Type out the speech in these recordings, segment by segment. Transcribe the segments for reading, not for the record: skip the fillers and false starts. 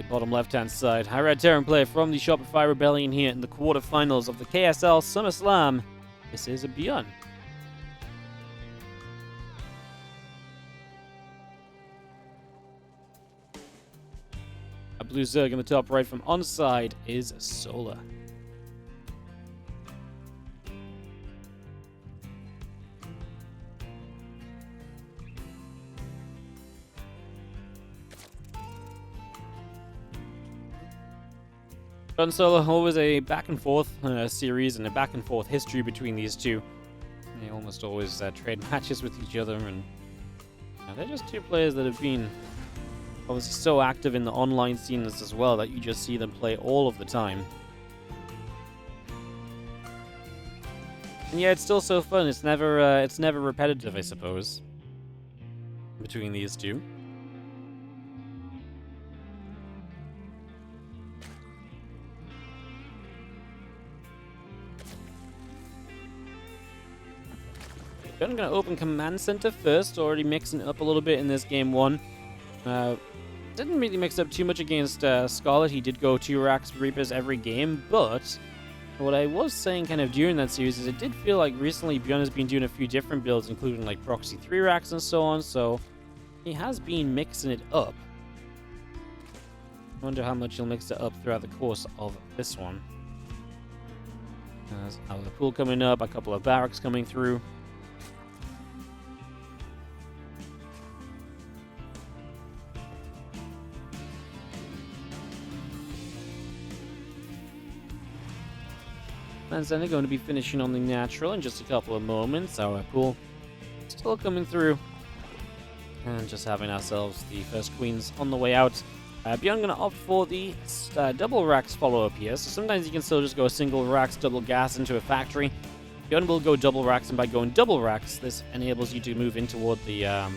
the bottom left-hand side. High Red Terran player from the Shopify Rebellion here in the quarterfinals of the KSL SummerSlam. This is a ByuN. A blue Zerg in the top right from onside is Solar. ByuN Solar, always a back and forth series and a back and forth history between these two. They almost always trade matches with each other, and they're just two players that have been obviously so active in the online scenes as well that you just see them play all of the time. And yeah, it's still so fun. It's never repetitive, I suppose, between these two. I'm going to open Command Center first, already mixing it up a little bit in this game one. Didn't really mix up too much against Scarlet. He did go 2 racks Reapers every game, but what I was saying kind of during that series is it did feel like recently ByuN has been doing a few different builds, including like Proxy 3 racks and so on, so he has been mixing it up. I wonder how much he'll mix it up throughout the course of this one. There's our pool coming up, a couple of barracks coming through. And then they're going to be finishing on the natural in just a couple of moments. Our pool still coming through. And just having ourselves the first queens on the way out. ByuN going to opt for the double racks follow-up here. So sometimes you can still just go single racks, double gas into a factory. ByuN will go double racks, and by going double racks, this enables you to move in toward the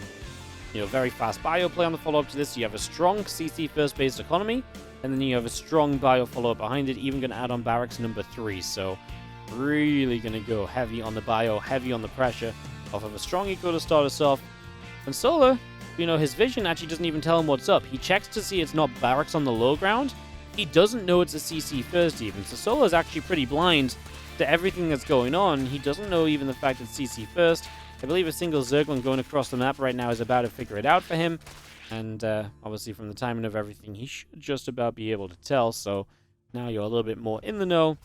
very fast bio play on the follow-up to this. You have a strong CC first-based economy. And then you have a strong bio follow-up behind it, even going to add on barracks number 3. So really going to go heavy on the bio, heavy on the pressure off of a strong eco to start us off. And Solar, his vision actually doesn't even tell him what's up. He checks to see it's not barracks on the low ground. He doesn't know it's a CC first even. So Solar's actually pretty blind to everything that's going on. He doesn't know even the fact it's CC first. I believe a single Zerglin going across the map right now is about to figure it out for him. And obviously from the timing of everything, he should just about be able to tell. So now you're a little bit more in the know.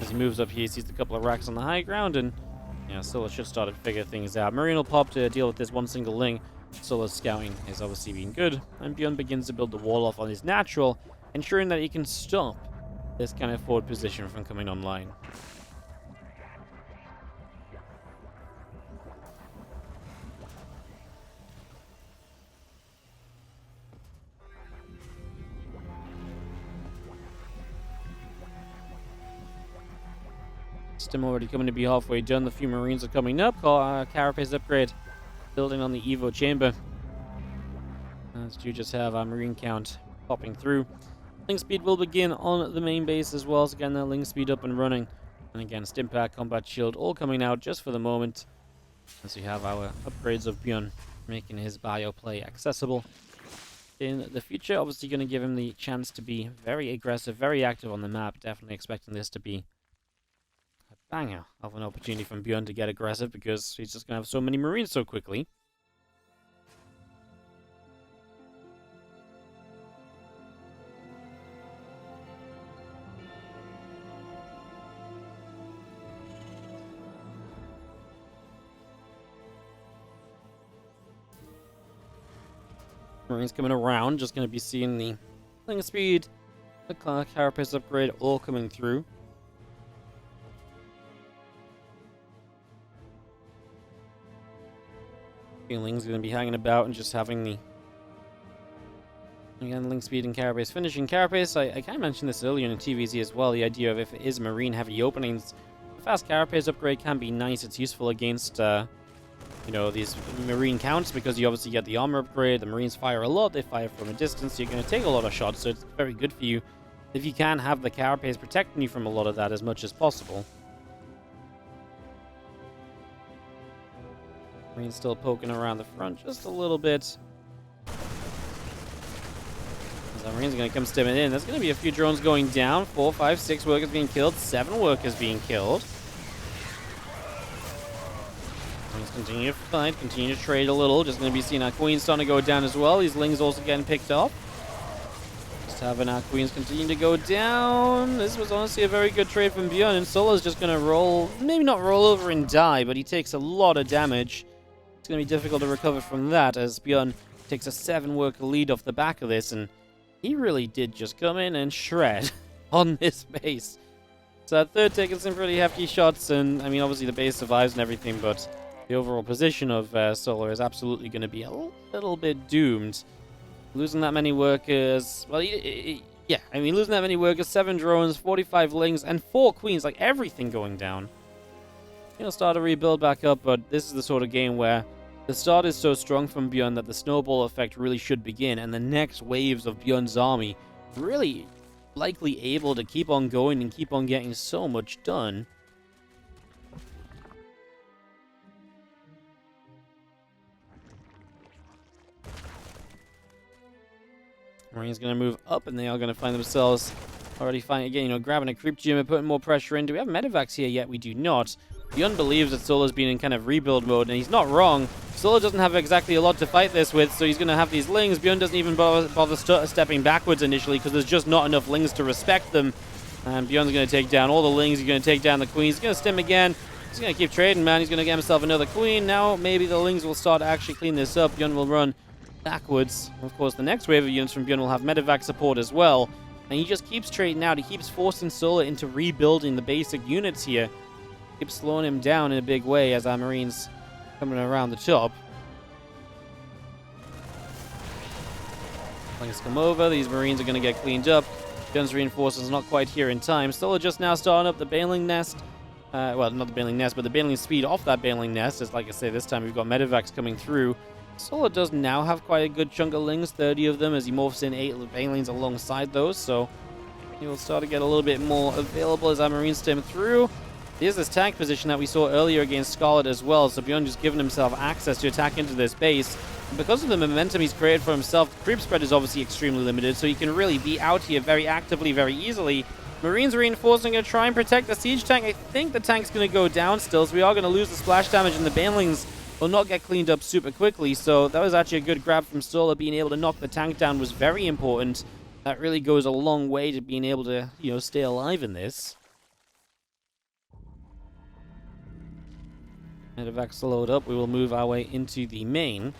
As he moves up here, he sees a couple of racks on the high ground. And Solar should start to figure things out. Marine will pop to deal with this one single ling. Solar's scouting is obviously being good. And ByuN begins to build the wall off on his natural, ensuring that he can stop this kind of forward position from coming online. Stim already coming to be halfway done. The few Marines are coming up. Carapace upgrade. Building on the Evo chamber. As you just have our Marine count popping through. Link speed will begin on the main base as well. So again, that link speed up and running. And again, Stimpak, Combat Shield all coming out just for the moment. As we have our upgrades of ByuN making his bio play accessible. In the future, obviously going to give him the chance to be very aggressive, very active on the map. Definitely expecting this to be banger of an opportunity from ByuN to get aggressive because he's just going to have so many Marines so quickly. Marines coming around, just going to be seeing the link speed, the Carapace upgrade all coming through. Feelings going to be hanging about and just having the again link speed and Carapace finishing. Carapace, I kind of mentioned this earlier in TvZ as well, the idea of if it is Marine heavy openings, the fast Carapace upgrade can be nice. It's useful against these Marine counts because you obviously get the armor upgrade. The Marines fire a lot, they fire from a distance, so you're going to take a lot of shots, so it's very good for you if you can have the Carapace protecting you from a lot of that as much as possible. Marines still poking around the front just a little bit. As Marine's going to come stepping in. There's going to be a few drones going down. 4, 5, 6 workers being killed. 7 workers being killed. Let's continue to fight, continue to trade a little. Just going to be seeing our queens starting to go down as well. These lings also getting picked up. Just having our queens continue to go down. This was honestly a very good trade from ByuN. And Solo's just going to roll, maybe not roll over and die, but he takes a lot of damage. It's going to be difficult to recover from that as ByuN takes a 7-worker lead off the back of this. And he really did just come in and shred on this base. So that third taking some pretty hefty shots. And I mean, obviously the base survives and everything, but the overall position of Solo is absolutely going to be a little bit doomed. Losing that many workers, well, yeah, I mean, losing that many workers, 7 drones, 45 lings, and 4 queens, like everything going down. He'll start to rebuild back up, but this is the sort of game where the start is so strong from ByuN that the snowball effect really should begin, and the next waves of ByuN's army really likely able to keep on going and keep on getting so much done. Marine's going to move up, and they are going to find themselves already finding, again, you know, grabbing a creep gym and putting more pressure in. Do we have medevacs here yet? We do not. ByuN believes that Solo's been in kind of rebuild mode, and he's not wrong. Solo doesn't have exactly a lot to fight this with, so he's going to have these lings. ByuN doesn't even bother stepping backwards initially because there's just not enough lings to respect them. And ByuN's going to take down all the lings. He's going to take down the queens. He's going to stim again. He's going to keep trading, man. He's going to get himself another queen. Now maybe the lings will start to actually clean this up. ByuN will run backwards. Of course, the next wave of units from ByuN will have medevac support as well. And he just keeps trading out. He keeps forcing Solo into rebuilding the basic units here. Keeps slowing him down in a big way as our Marines coming around the top. Lings come over. These Marines are going to get cleaned up. ByuN's reinforcements not quite here in time. Solo just now starting up the Baneling Nest. Well, not the Baneling Nest, but the Baneling speed off that Baneling Nest. As like I say, this time we've got medevacs coming through. Solo does now have quite a good chunk of lings, 30 of them, as he morphs in 8 Banelings alongside those, so he will start to get a little bit more available as our Marines stem through. Here's this tank position that we saw earlier against Scarlet as well, so ByuN just giving himself access to attack into this base. And because of the momentum he's created for himself, the creep spread is obviously extremely limited, so he can really be out here very actively, very easily. Marines reinforcing, going to try and protect the siege tank. I think the tank's going to go down still, so we are going to lose the splash damage, and the Banelings will not get cleaned up super quickly, so that was actually a good grab from Solo. Being able to knock the tank down was very important. That really goes a long way to being able to, you know, stay alive in this. Medevacs load up. We will move our way into the main.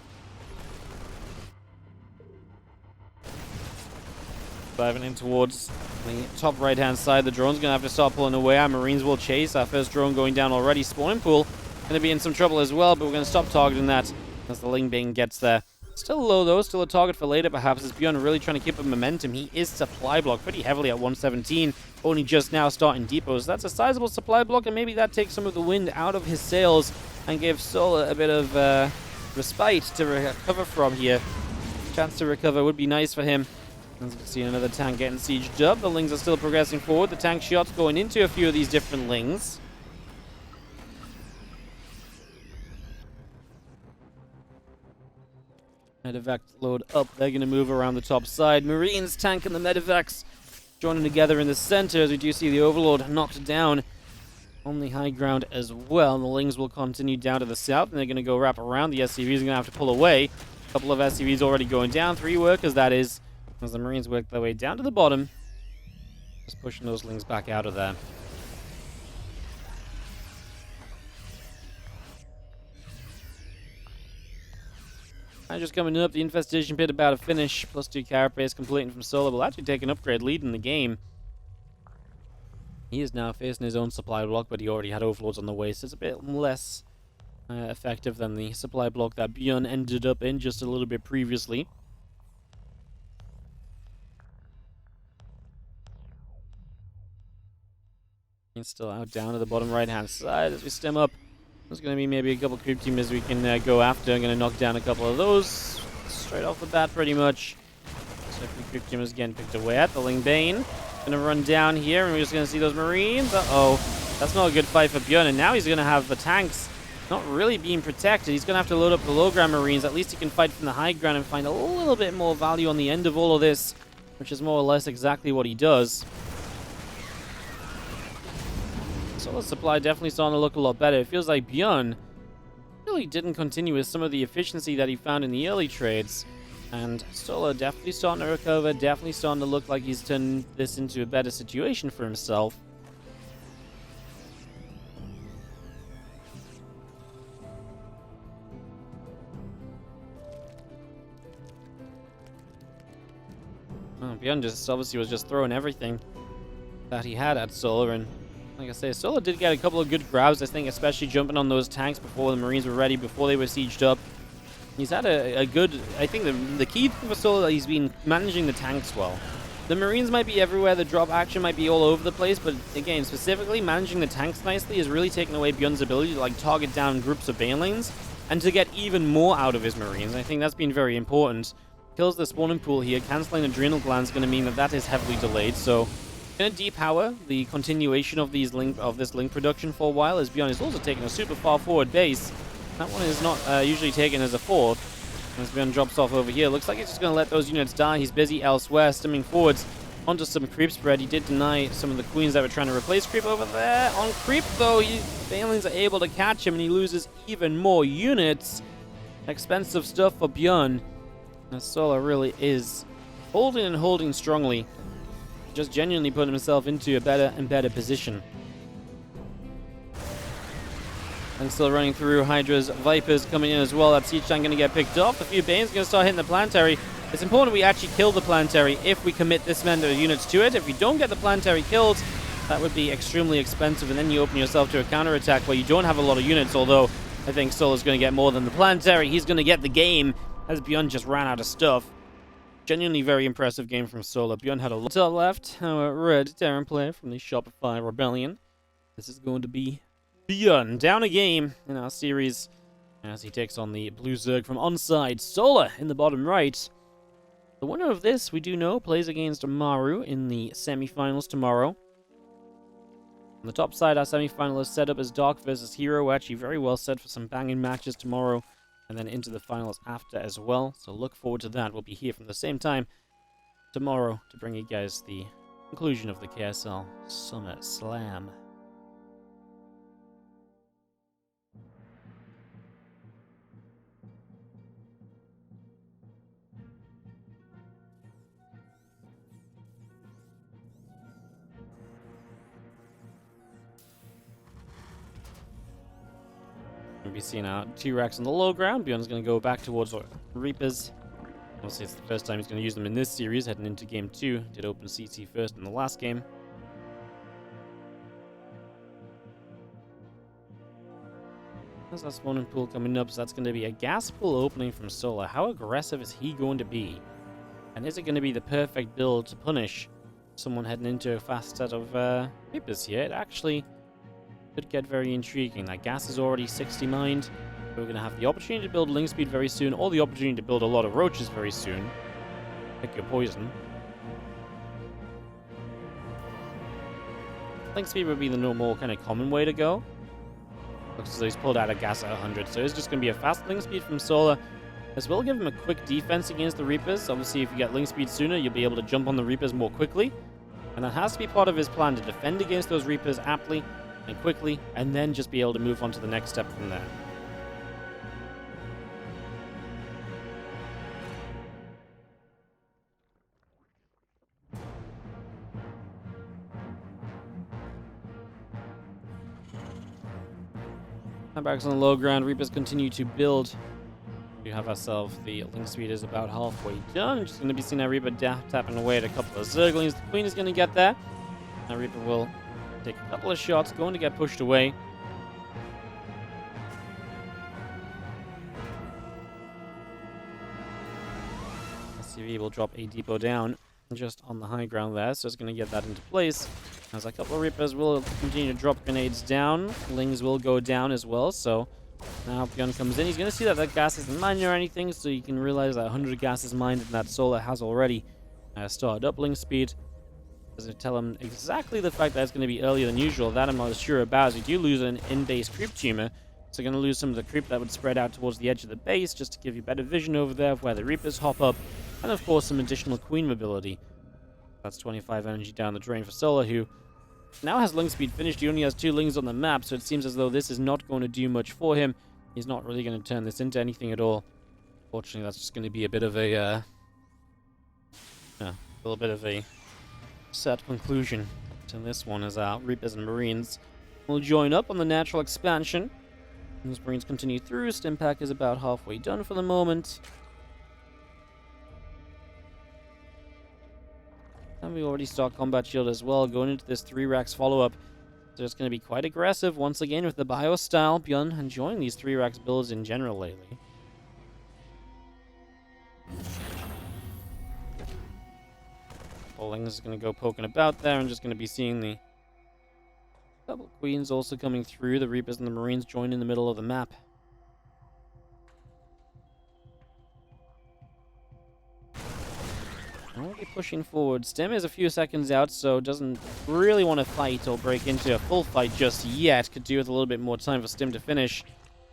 Diving in towards the top right-hand side. The drone's going to have to start pulling away. Our Marines will chase. Our first drone going down already. Spawning pool going to be in some trouble as well, but we're going to stop targeting that as the Ling Bane gets there. Still low, though. Still a target for later, perhaps. As ByuN really trying to keep up momentum. He is supply block pretty heavily at 117. Only just now starting depots. That's a sizable supply block, and maybe that takes some of the wind out of his sails and gives Solo a bit of respite to recover from here. Chance to recover would be nice for him. As you can see, another tank getting sieged up. The Lings are still progressing forward. The tank shots going into a few of these different Lings. Medevac load up. They're going to move around the top side. Marines tanking the medevacs, joining together in the center as we do see the Overlord knocked down on the high ground as well. The Lings will continue down to the south, and they're going to go wrap around. The SCVs are going to have to pull away. A couple of SCVs already going down. 3 workers, that is, as the Marines work their way down to the bottom. Just pushing those Lings back out of there. And just coming up, the Infestation Pit about to finish. +2 carapace completing from Solo. Will actually take an upgrade lead in the game. He is now facing his own supply block, but he already had Overlords on the way, so it's a bit less effective than the supply block that ByuN ended up in just a little bit previously. He's still out down to the bottom right-hand side as we stem up. There's going to be maybe a couple creep teamers we can go after. I'm going to knock down a couple of those straight off the bat, pretty much. So a few creep teamers getting picked away at. The Ling Bane going to run down here, and we're just going to see those Marines. Uh-oh. That's not a good fight for ByuN, and now he's going to have the tanks not really being protected. He's going to have to load up the low ground Marines. At least he can fight from the high ground and find a little bit more value on the end of all of this. which is more or less exactly what he does. Solar supply definitely starting to look a lot better. It feels like ByuN really didn't continue with some of the efficiency that he found in the early trades. And Solar definitely starting to recover, definitely starting to look like he's turned this into a better situation for himself. ByuN just obviously was just throwing everything that he had at Solar, and like I say, Solar did get a couple of good grabs, I think, especially jumping on those tanks before the Marines were ready, before they were sieged up. He's had a good, I think the key thing for Solar, he's been managing the tanks well. The Marines might be everywhere, the drop action might be all over the place, but again, specifically managing the tanks nicely is really taking away ByuN's ability to like target down groups of banelings and to get even more out of his Marines. I think that's been very important. Kills the spawning pool here, cancelling adrenal glands is going to mean that is heavily delayed, so going to depower the continuation of this link production for a while, as ByuN is also taking a super far forward base. That one is not usually taken as a fourth. As ByuN drops off over here, looks like he's just going to let those units die. He's busy elsewhere, stemming forwards onto some creep spread. He did deny some of the queens that were trying to replace creep over there. On creep, though, banelings are able to catch him, and he loses even more units. Expensive stuff for ByuN. Solar really is holding strongly. Just genuinely putting himself into a better and better position. And still running through Hydra's Vipers coming in as well. That siege tank going to get picked off. A few Banes going to start hitting the planetary. It's important we actually kill the planetary if we commit this many units to it. If we don't get the planetary killed, that would be extremely expensive, and then you open yourself to a counterattack where you don't have a lot of units, although I think Solar's going to get more than the planetary. He's going to get the game, as ByuN just ran out of stuff. Genuinely very impressive game from Solar. ByuN had a lot left. Our red Terran player from the Shopify Rebellion. This is going to be ByuN down a game in our series as he takes on the blue Zerg from onside. Solar in the bottom right. The winner of this, we do know, plays against Maru in the semifinals tomorrow. On the top side, our semifinalists set up as Dark versus Hero. We're actually very well set for some banging matches tomorrow, and then into the finals after as well. So look forward to that. We'll be here from the same time tomorrow to bring you guys the conclusion of the KSL Summer Slam. We'll be seeing our T-Rex on the low ground. ByuN's going to go back towards Reapers. Obviously, it's the first time he's going to use them in this series, heading into Game 2. Did open CT first in the last game. There's that spawning pool coming up, so that's going to be a gas pool opening from Solar. How aggressive is he going to be? And is it going to be the perfect build to punish someone heading into a fast set of Reapers here? It actually could get very intriguing. That gas is already 60 mined. We're going to have the opportunity to build link speed very soon, or the opportunity to build a lot of roaches very soon. Pick your poison. Link speed would be the more kind of common way to go. Looks as though he's pulled out a gas at 100, so it's just going to be a fast link speed from Solar. As well, give him a quick defense against the Reapers. Obviously, if you get link speed sooner, you'll be able to jump on the Reapers more quickly. And that has to be part of his plan, to defend against those Reapers aptly and quickly, and then just be able to move on to the next step from there. Back on the low ground, Reapers continue to build. We have ourselves the link speed is about halfway done. Just going to be seeing that Reaper tapping away at a couple of Zerglings. The Queen is going to get there. Now Reaper will take a couple of shots, going to get pushed away. SCV will drop a depot down just on the high ground there, so it's going to get that into place. As a couple of Reapers will continue to drop grenades down. Lings will go down as well, so now ByuN comes in. He's going to see that that gas isn't mined or anything, so you can realize that 100 gas is mined and that Solar has already started up link speed. Does it tell him exactly the fact that it's going to be earlier than usual? That I'm not sure about, as we do lose an in-base creep tumor, so going to lose some of the creep that would spread out towards the edge of the base, just to give you better vision over there of where the Reapers hop up, and of course some additional Queen mobility. That's 25 energy down the drain for Solar, who now has Ling Speed finished. He only has 2 Lings on the map, so it seems as though this is not going to do much for him. He's not really going to turn this into anything at all. Fortunately, that's just going to be a bit of a, little bit of a sad conclusion to this one, as our Reapers and Marines will join up on the natural expansion. As Marines continue through, Stimpack is about halfway done for the moment. And we already start Combat Shield as well, going into this 3 racks follow-up. So it's going to be quite aggressive once again with the Bio style. ByuN enjoying these 3 racks builds in general lately. Bowling is going to go poking about there and just going to be seeing the double Queens also coming through. The Reapers and the Marines join in the middle of the map. Already pushing forward. Stim is a few seconds out, so doesn't really want to fight or break into a full fight just yet. Could do with a little bit more time for Stim to finish.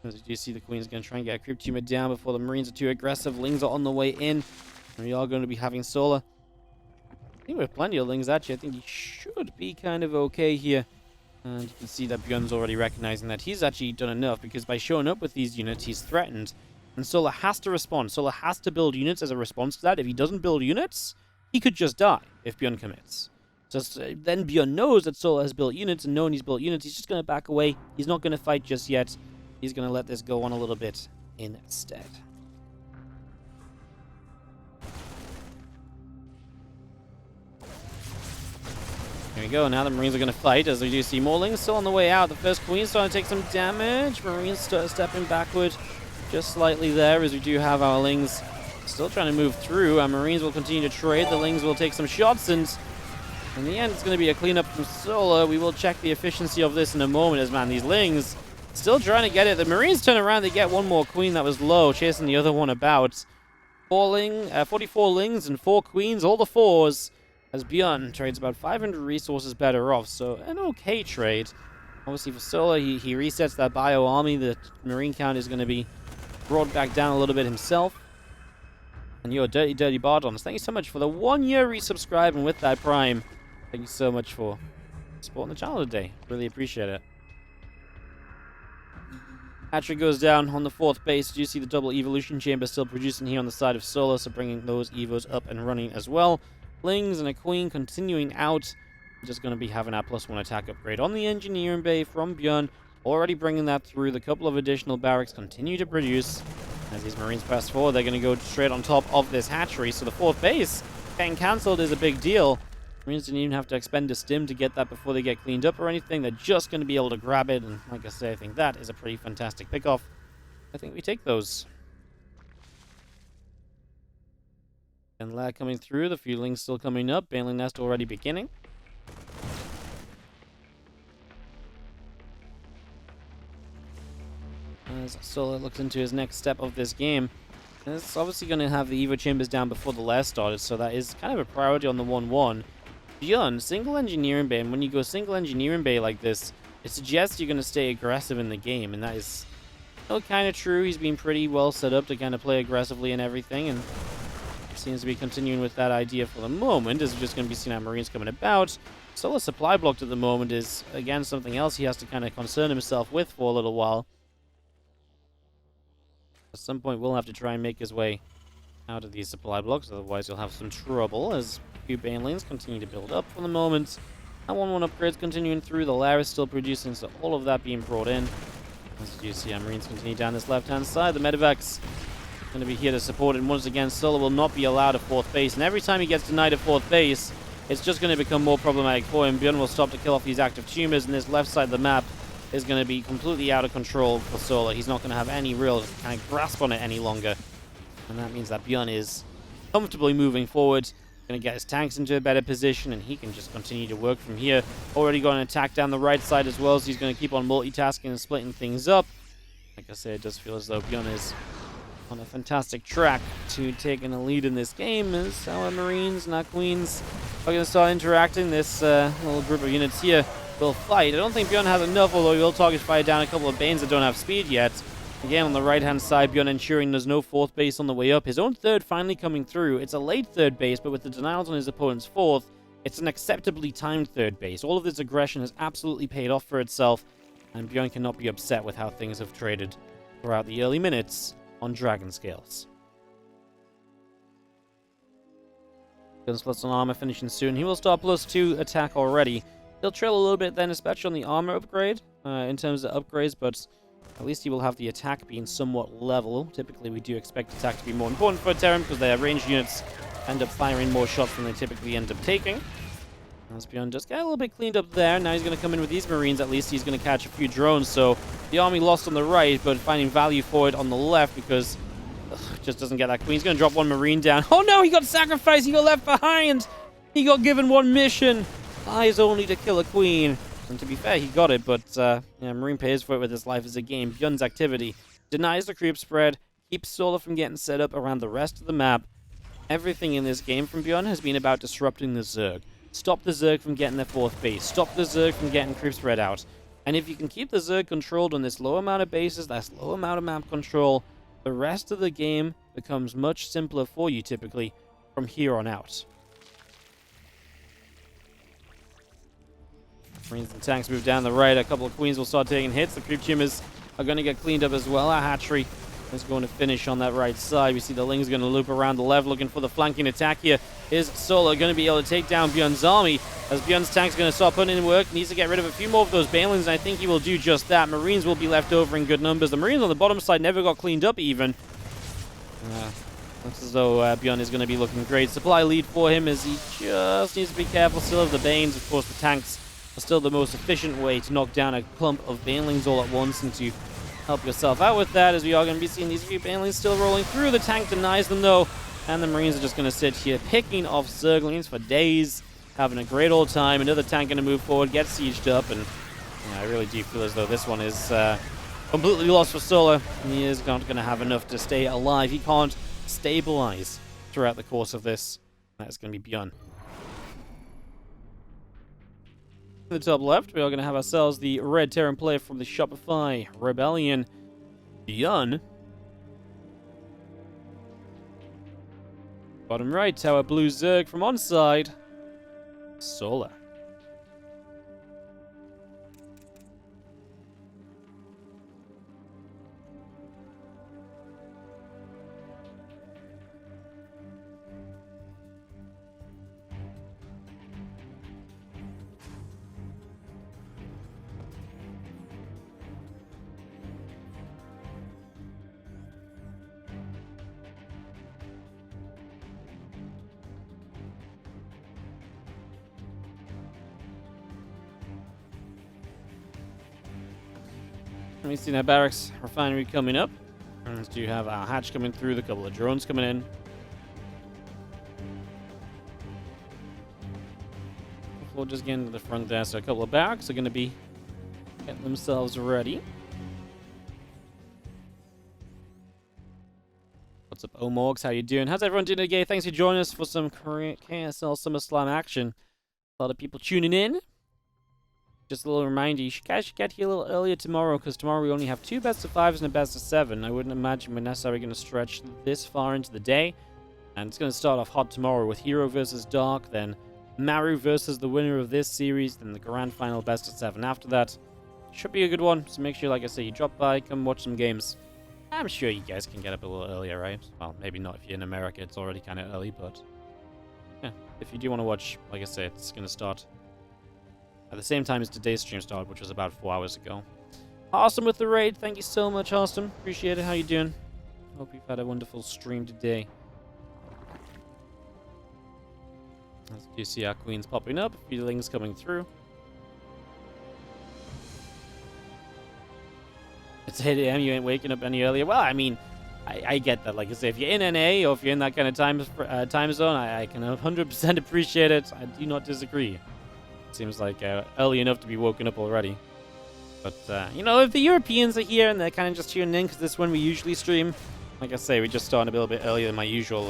As you do see, the Queen's going to try and get a creep tumor down before the Marines are too aggressive. Lings are on the way in. And we are going to be having Solar. I think we have plenty of Lings, actually. I think he should be kind of okay here. And you can see that ByuN's already recognizing that he's actually done enough, because by showing up with these units, he's threatened. And Solar has to respond. Solar has to build units as a response to that. If he doesn't build units, he could just die if ByuN commits. So then ByuN knows that Solar has built units, and knowing he's built units, he's just going to back away. He's not going to fight just yet. He's going to let this go on a little bit instead. Here we go. Now the Marines are going to fight, as we do see more Lings still on the way out. The first Queen's starting to take some damage. Marines start stepping backward just slightly there, as we do have our Lings still trying to move through. Our Marines will continue to trade. The Lings will take some shots, and in the end, it's going to be a cleanup from Solar. We will check the efficiency of this in a moment, as, man, these Lings still trying to get it. The Marines turn around. They get one more Queen that was low, chasing the other one about. 44 Lings and 4 Queens, all the 4s, as ByuN trades about 500 resources better off. So an okay trade. Obviously for Solar, he resets that Bio army. The Marine count is going to be brought back down a little bit himself. And you're Dirty Dirty Bardons, thank you so much for the 1-year resubscribe, and with that Prime, thank you so much for supporting the channel today. Really appreciate it. Hatchery goes down on the 4th base. You see the double evolution chamber still producing here on the side of Solar, so bringing those evos up and running as well. Lings and a Queen continuing out. Just going to be having our +1 attack upgrade on the engineering bay from ByuN. Already bringing that through. The couple of additional barracks continue to produce. As these Marines press forward, they're going to go straight on top of this hatchery. So the 4th base getting cancelled is a big deal. Marines didn't even have to expend a stim to get that before they get cleaned up or anything. They're just going to be able to grab it. And like I say, I think that is a pretty fantastic pickoff. I think we take those. And Lair coming through. The few Lings still coming up. Baneling Nest already beginning. As Solar looks into his next step of this game. And it's obviously going to have the Evo Chambers down before the Lair started, so that is kind of a priority on the 1-1. ByuN, single engineering bay, and when you go single engineering bay like this, it suggests you're going to stay aggressive in the game, and that is kind of true. He's been pretty well set up to kind of play aggressively and everything, and seems to be continuing with that idea for the moment, as we're just going to be seeing our Marines coming about. Solar supply blocked at the moment is, again, something else he has to kind of concern himself with for a little while. At some point, we'll have to try and make his way out of these supply blocks, otherwise you'll have some trouble, as a few Banelings continue to build up for the moment. That 1-1 upgrades continuing through. The Lair is still producing, so all of that being brought in. As you see, our Marines continue down this left-hand side. The Medivacs going to be here to support it, and once again, Solar will not be allowed a 4th base, and every time he gets denied a 4th base, it's just going to become more problematic for him. ByuN will stop to kill off these active tumors, and this left side of the map is going to be completely out of control for Solar. He's not going to have any real kind of grasp on it any longer. And that means that ByuN is comfortably moving forward. Going to get his tanks into a better position, and he can just continue to work from here. Already got an attack down the right side as well, so he's going to keep on multitasking and splitting things up. Like I said, it does feel as though ByuN is on a fantastic track to taking a lead in this game, as our Marines and our Queens are going to start interacting. This little group of units here will fight. I don't think ByuN has enough, although he will target fire down a couple of Banes that don't have speed yet. Again, on the right-hand side, ByuN ensuring there's no 4th base on the way up. His own 3rd finally coming through. It's a late 3rd base, but with the denials on his opponent's 4th, It's an acceptably timed third base. All of this aggression has absolutely paid off for itself, and ByuN cannot be upset with how things have traded throughout the early minutes on Dragon Scales. Gunslots on armor finishing soon. He will start +2 attack already. He'll trail a little bit then, especially on the armor upgrade, in terms of upgrades, but at least he will have the attack being somewhat level. Typically, we do expect attack to be more important for Terran because their ranged units end up firing more shots than they typically end up taking. As ByuN just got a little bit cleaned up there. Now he's going to come in with these Marines. At least he's going to catch a few drones. So the army lost on the right, but finding value for it on the left because just doesn't get that queen. He's going to drop one Marine down. Oh no, he got sacrificed. He got left behind. He got given one mission. Eyes only to kill a queen. And to be fair, he got it, but yeah, Marine pays for it with his life as a game. ByuN's activity denies the creep spread, keeps Solar from getting set up around the rest of the map. Everything in this game from ByuN has been about disrupting the Zerg. Stop the Zerg from getting their fourth base. Stop the Zerg from getting creep spread out. And if you can keep the Zerg controlled on this low amount of bases, that's low amount of map control, the rest of the game becomes much simpler for you, typically, from here on out. Marines and tanks move down the right. A couple of queens will start taking hits. The creep tumors are going to get cleaned up as well. Our hatchery is going to finish on that right side. We see the Ling's going to loop around the left, looking for the flanking attack here. Is Solar going to be able to take down ByuN's army? As ByuN's tank's going to start putting in work, needs to get rid of a few more of those Balins, and I think he will do just that. Marines will be left over in good numbers. The Marines on the bottom side never got cleaned up even. Looks as though ByuN is going to be looking great. Supply lead for him as he just needs to be careful still of the Banes. Of course, the tanks are still the most efficient way to knock down a clump of Banelings all at once and to help yourself out with that, as we are going to be seeing these few Banelings still rolling through. The tank denies them, though, and the Marines are just going to sit here picking off Zerglings for days, having a great old time. Another tank going to move forward, get sieged up, and yeah, I really do feel as though this one is completely lost for Solar. He is not going to have enough to stay alive. He can't stabilize throughout the course of this. That's going to be ByuN. In the top left, we are going to have ourselves the red Terran player from the Shopify Rebellion, ByuN. Bottom right, our blue Zerg from onside, Solar. We've seen our barracks refinery coming up. And do have our hatch coming through, the couple of drones coming in. We'll just get into the front there, so a couple of barracks are going to be getting themselves ready. What's up, Omorgs? How you doing? How's everyone doing today? Thanks for joining us for some KSL SummerSlam action. A lot of people tuning in. Just a little reminder, you guys should get here a little earlier tomorrow, because tomorrow we only have 2 best-of-5s and a best-of-7. I wouldn't imagine we're necessarily going to stretch this far into the day. And it's going to start off hot tomorrow with Hero versus Dark, then Maru versus the winner of this series, then the grand final best-of-7 after that. Should be a good one, so make sure, like I say, you drop by, come watch some games. I'm sure you guys can get up a little earlier, right? Well, maybe not if you're in America, it's already kind of early, but yeah, if you do want to watch, like I say, it's going to start at the same time as today's stream started, which was about 4 hours ago. Awesome with the raid. Thank you so much, Austin. Appreciate it. How you doing? Hope you've had a wonderful stream today. As you see our queens popping up, a few Lings coming through. It's 8 a.m. You ain't waking up any earlier. Well, I mean, I get that. Like I say, if you're in NA or if you're in that kind of time zone, I can 100% appreciate it. I do not disagree. Seems like early enough to be woken up already. But, you know, if the Europeans are here and they're kind of just tuning in, because this is when we usually stream, like I say, we just started a little bit earlier than my usual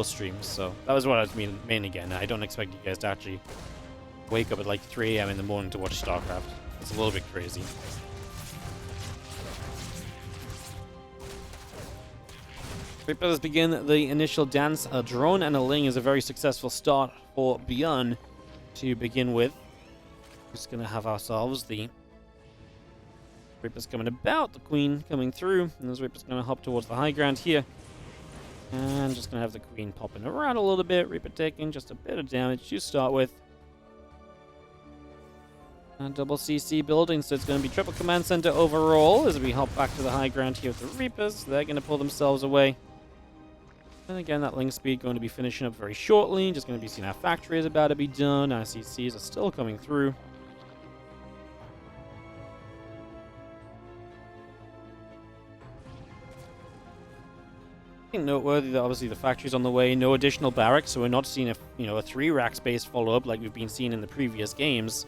streams. So that was what I was meaning again. I don't expect you guys to actually wake up at like 3 a.m. in the morning to watch StarCraft. It's a little bit crazy. Reapers begin the initial dance. A drone and a Ling is a very successful start for ByuN to begin with. Just going to have ourselves the Reapers coming about, the Queen coming through, and this Reaper's going to hop towards the high ground here. And just going to have the Queen popping around a little bit. Reaper taking just a bit of damage to start with. And double CC building, so it's going to be triple command center overall as we hop back to the high ground here with the Reapers. They're going to pull themselves away. And again, that Ling speed going to be finishing up very shortly. Just going to be seeing our factory is about to be done. Our CCs are still coming through. Noteworthy that obviously the factory's on the way, no additional barracks, so we're not seeing a 3-rack space follow-up like we've been seeing in the previous games.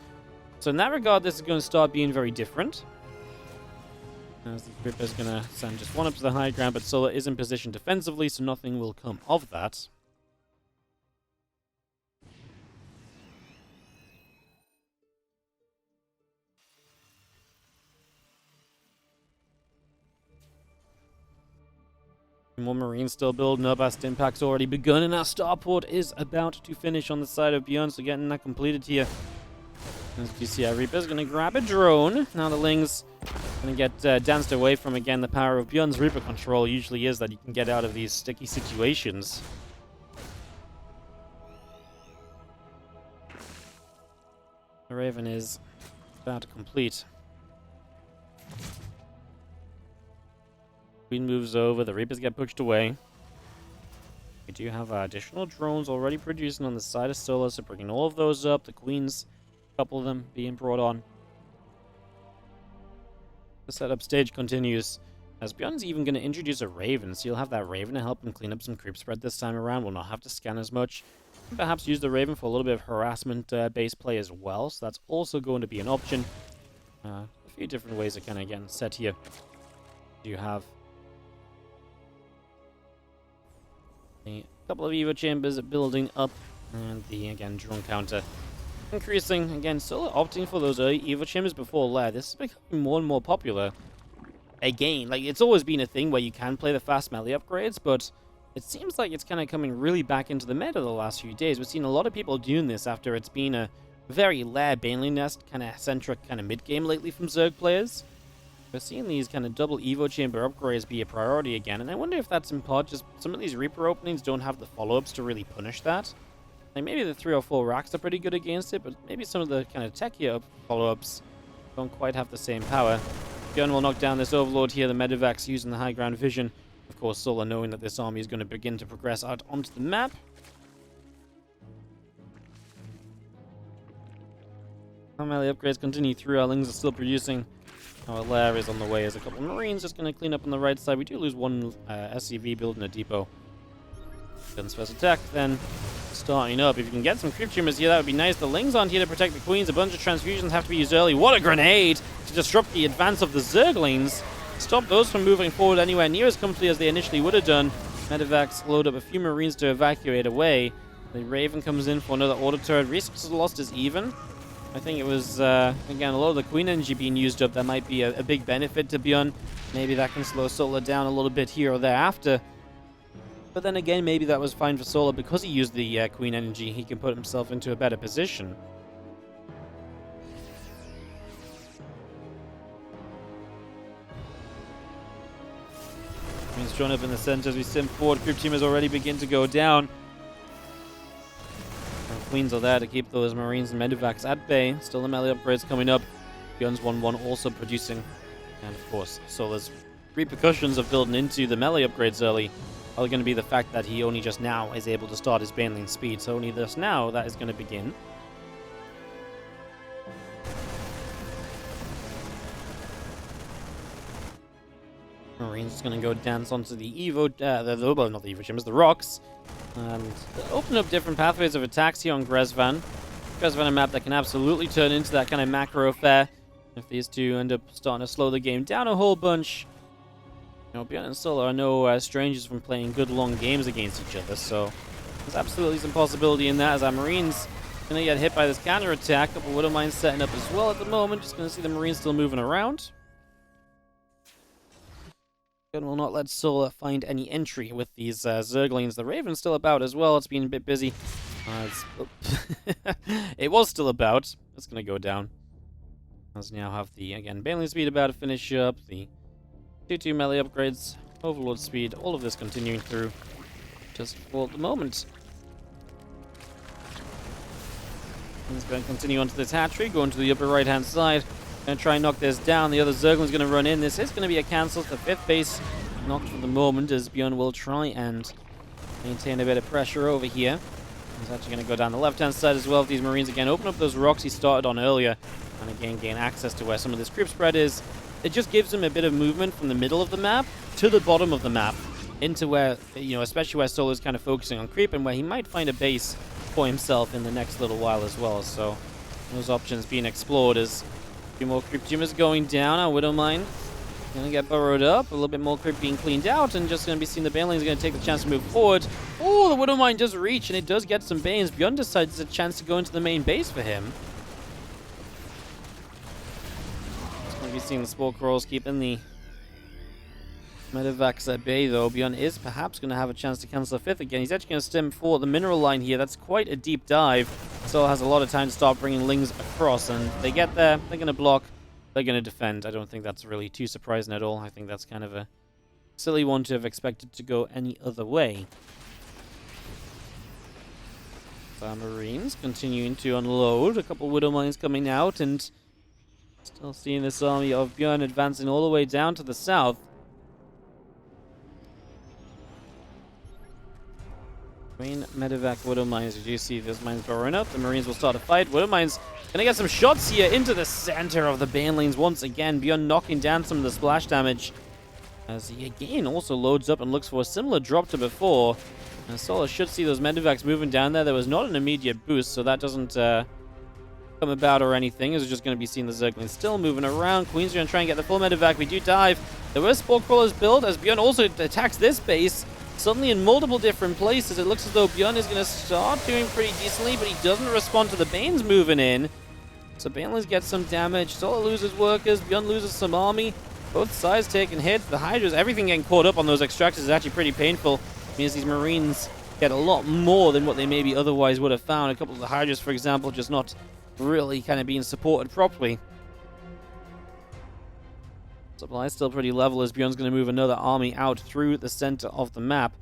So in that regard, this is going to start being very different. As the Reaper's going to send just one up to the high ground, but Solar is in position defensively, so nothing will come of that. More Marines still building up. Our Stimpak's already begun, and our starport is about to finish on the side of ByuN, so getting that completed here. As you see, our Reaper's going to grab a drone. Now the Ling's going to get danced away from, again, the power of ByuN's Reaper control usually is that you can get out of these sticky situations. The Raven is about to complete. Queen moves over, the Reapers get pushed away. We do have additional drones already producing on the side of Solar, so bringing all of those up. The Queens, a couple of them being brought on. The setup stage continues, as ByuN's even going to introduce a Raven, so you'll have that Raven to help him clean up some creep spread this time around. We'll not have to scan as much. Perhaps use the Raven for a little bit of harassment-based play as well, so that's also going to be an option. A few different ways to kind of get set here. You have a couple of Evo chambers building up, and the, again, drone counter increasing. Again, still opting for those early Evo chambers before lair. This is becoming more and more popular. Again, like, it's always been a thing where you can play the fast melee upgrades, but it seems like it's kind of coming really back into the meta the last few days. We've seen a lot of people doing this after it's been a very lair Baneling Nest kind of centric kind of mid-game lately from Zerg players. We're seeing these kind of double Evo chamber upgrades be a priority again, and I wonder if that's in part just some of these Reaper openings don't have the follow-ups to really punish that. Like, maybe the 3 or 4 racks are pretty good against it, but maybe some of the kind of techier follow-ups don't quite have the same power. ByuN will knock down this Overlord here, the Medivacs using the high ground vision. Of course, Solar knowing that this army is going to begin to progress out onto the map. Our melee upgrades continue through, our Lings are still producing. Our lair is on the way as a couple of Marines just going to clean up on the right side. We do lose one SCV building a depot. Gun's first attack, then starting up. If you can get some creep tumors here, that would be nice. The Lings aren't here to protect the Queens. A bunch of transfusions have to be used early. What a grenade to disrupt the advance of the Zerglings. Stop those from moving forward anywhere near as comfortably as they initially would have done. Medivacs load up a few Marines to evacuate away. The Raven comes in for another auto turret. Resources lost is even. I think it was, again, a lot of the Queen energy being used up. That might be a big benefit to ByuN. Maybe that can slow Solar down a little bit here or thereafter. But then again, maybe that was fine for Solar because he used the Queen energy. He can put himself into a better position. Queen's drawn up in the center as we sim forward. Creep team has already begun to go down. Queens are there to keep those Marines and Medivacs at bay. Still the melee upgrades coming up. ByuN's 1-1 also producing. And of course, Solar's repercussions of building into the melee upgrades early are going to be the fact that he only just now is able to start his Baneling speed. So only just now that is going to begin. Marines is going to go dance onto the Evo, not the Evo chambers, the rocks. And open up different pathways of attacks here on Grezvan. Grezvan, a map that can absolutely turn into that kind of macro affair. If these two end up starting to slow the game down a whole bunch. You know, ByuN and Solar are no strangers from playing good long games against each other, so there's absolutely some possibility in that as our Marines going to get hit by this counter attack. A couple Widow Mines setting up as well at the moment. Just going to see the Marines still moving around. ByuN will not let Solar find any entry with these Zerglings. The Raven's still about as well. It's been a bit busy. It was still about. It's going to go down. As now have the, again, Baneling speed about to finish up. The 2-2 melee upgrades, Overlord speed, all of this continuing through just for the moment. He's going to continue onto this hatchery, going to the upper right-hand side. Going to try and knock this down. The other Zergling's going to run in. This is going to be a cancel. The 5th base knocked for the moment as ByuN will try and maintain a bit of pressure over here. He's actually going to go down the left-hand side as well. If these Marines again open up those rocks he started on earlier and again gain access to where some of this creep spread is, it just gives him a bit of movement from the middle of the map to the bottom of the map into where, you know, especially where Solar's kind of focusing on creep and where he might find a base for himself in the next little while as well. So those options being explored as a few more creep tumors going down. Our Widowmine gonna get burrowed up, a little bit more creep being cleaned out, and just gonna be seeing the Baneling's gonna take the chance to move forward. Oh, the Widowmine does reach, and it does get some Banes. ByuN decides it's a chance to go into the main base for him. Just gonna be seeing the Spore Crawls keeping the Medivacs at bay, though. ByuN is perhaps going to have a chance to cancel the 5th again. He's actually going to stem for the mineral line here. That's quite a deep dive. Still has a lot of time to start bringing Lings across, and they get there. They're going to block. They're going to defend. I don't think that's really too surprising at all. I think that's kind of a silly one to have expected to go any other way. So Marines continuing to unload. A couple Widow Mines coming out, and still seeing this army of ByuN advancing all the way down to the south. Green Medivac Widow Mines. As you see those mines burrowing up, the Marines will start a fight. Widow Mines gonna get some shots here into the center of the Banelings once again. ByuN knocking down some of the splash damage as he again also loads up and looks for a similar drop to before. And Solar should see those Medivacs moving down there. There was not an immediate boost, so that doesn't come about or anything. It's just going to be seeing the Zerglings still moving around. Queen's going to try and get the full Medivac. We do dive. There were Spore Crawlers built as ByuN also attacks this base. Suddenly in multiple different places, it looks as though ByuN is going to start doing pretty decently, but he doesn't respond to the Banes moving in. So Banelings get some damage. Solar loses workers. ByuN loses some army. Both sides taking hits. The Hydras, everything getting caught up on those extractors is actually pretty painful. It means these Marines get a lot more than what they maybe otherwise would have found. A couple of the Hydras, for example, just not really kind of being supported properly. Supply still pretty level as ByuN's going to move another army out through the center of the map.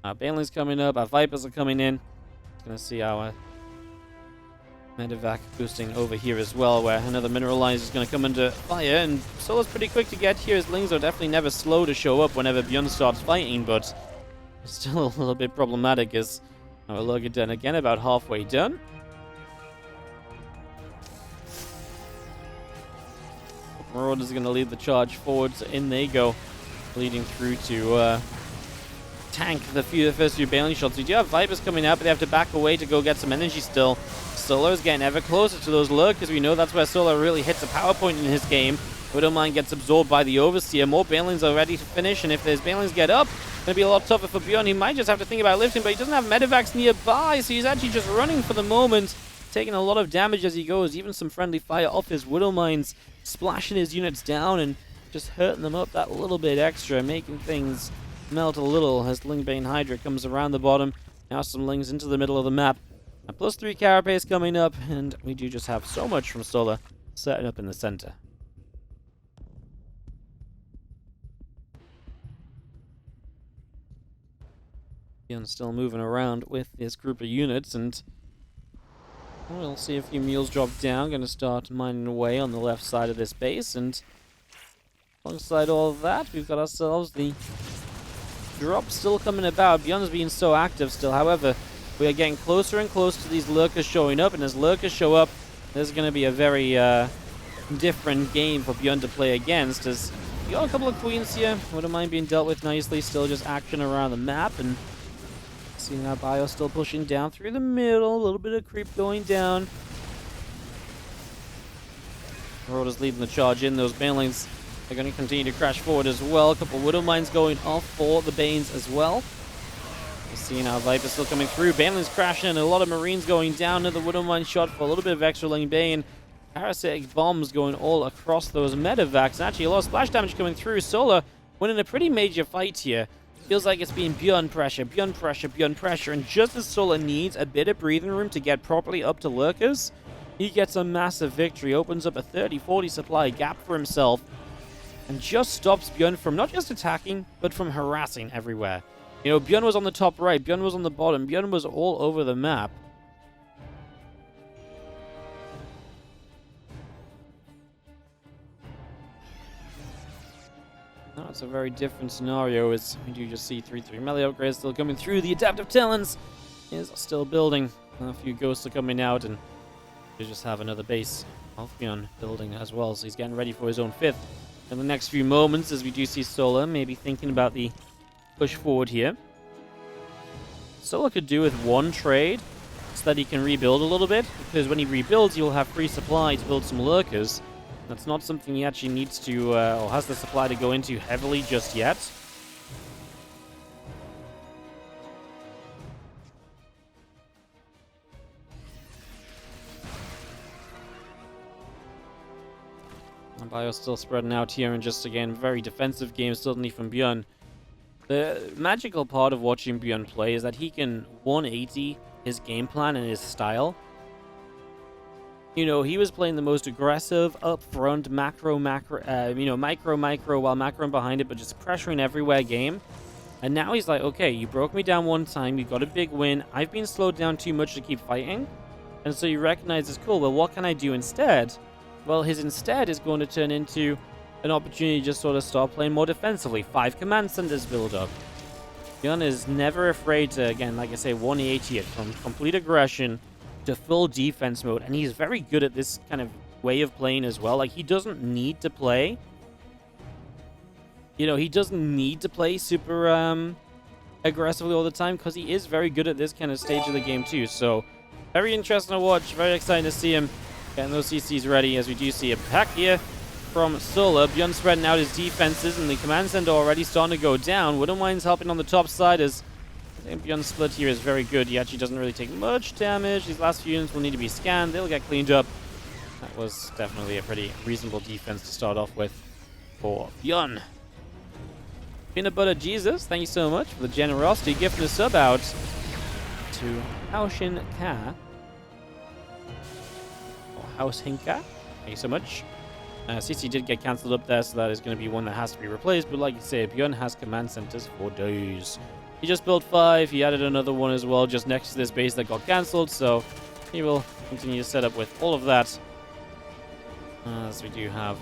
Baneling's coming up. Our Vipers are coming in. Going to see our Medivac boosting over here as well, where another Mineralizer is going to come under fire. And Solar's pretty quick to get here. His Lings are definitely never slow to show up whenever ByuN starts fighting, but still a little bit problematic as our Lurker Den again about halfway done. Marauders are going to lead the charge forward, so in they go, leading through to tank the first few Baneling shots. We do have Vipers coming out, but they have to back away to go get some energy still. Solar is getting ever closer to those Lurkers. We know that's where Solar really hits a power point in his game. Widowmine gets absorbed by the Overseer. More Banelings are ready to finish, and if there's Banelings get up, it's going to be a lot tougher for ByuN. He might just have to think about lifting, but he doesn't have Medivacs nearby, so he's actually just running for the moment, taking a lot of damage as he goes. Even some friendly fire off his Widowmines, splashing his units down and just hurting them up that little bit extra, making things melt a little as Lingbane Hydra comes around the bottom. Now some Lings into the middle of the map. A +3 carapace coming up, and we do just have so much from Solar setting up in the center. ByuN still moving around with this group of units, and we'll see a few mules drop down. Going to start mining away on the left side of this base, and alongside all of that, we've got ourselves the drop still coming about. ByuN's being so active still. However, we are getting closer and closer to these Lurkers showing up, and as Lurkers show up, there's going to be a very different game for ByuN to play against, as we got a couple of Queens here. Wouldn't mind being dealt with nicely. Still just action around the map, and seeing our Bio still pushing down through the middle. A little bit of creep going down. Marauders leading the charge in. Those Banelings are going to continue to crash forward as well. A couple Widow Mines going off for the Banes as well. We're seeing our Vipers still coming through. Banelings crashing and a lot of Marines going down. Another Widow Mine shot for a little bit of extra Ling Bane. Parasitic bombs going all across those Medivacs. And actually a lot of splash damage coming through. Solar winning a pretty major fight here. Feels like it's been ByuN pressure, ByuN pressure, ByuN pressure, and just as Solar needs a bit of breathing room to get properly up to lurkers, he gets a massive victory, opens up a 30-40 supply gap for himself, and just stops ByuN from not just attacking, but from harassing everywhere. You know, ByuN was on the top right, ByuN was on the bottom, ByuN was all over the map. Now it's a very different scenario as we do just see 3-3 melee upgrades still coming through. The Adaptive Talons is still building. A few ghosts are coming out, and we just have another base of ByuN building as well, so he's getting ready for his own 5th. In the next few moments, as we do see Solar maybe thinking about the push forward here. Solar could do with one trade so that he can rebuild a little bit, because when he rebuilds, he will have free supply to build some lurkers. That's not something he actually needs to, or has the supply to go into heavily just yet. And ByuN still spreading out here, and just again, very defensive game suddenly from ByuN. The magical part of watching ByuN play is that he can 180 his game plan and his style. You know, he was playing the most aggressive, upfront, micro, while macroing behind it, but just pressuring everywhere game. And now he's like, okay, you broke me down one time, you got a big win, I've been slowed down too much to keep fighting. And so you recognize it's cool, well, what can I do instead? Well, his instead is going to turn into an opportunity to just sort of start playing more defensively. 5 command centers build up. ByuN is never afraid to, again, like I say, 180 it from complete aggression to full defense mode, and he's very good at this kind of way of playing as well. Like, he doesn't need to play, you know, he doesn't need to play super aggressively all the time, because he is very good at this kind of stage of the game too. So very interesting to watch, very exciting to see him getting those CCs ready, as we do see a pack here from Solar. ByuN spreading out his defenses, and the command center already starting to go down. Wooden Wine's helping on the top side, as I think ByuN's split here is very good. He actually doesn't really take much damage. These last few units will need to be scanned. They'll get cleaned up. That was definitely a pretty reasonable defense to start off with for ByuN. Peanut Butter Jesus, thank you so much for the generosity, gifting a sub out to Haushin Ka. Or House Hinka. Thank you so much. CC did get cancelled up there, so that is going to be one that has to be replaced. But like you say, ByuN has command centers for days. He just built 5. He added another one as well just next to this base that got cancelled. So he will continue to set up with all of that. As we do have,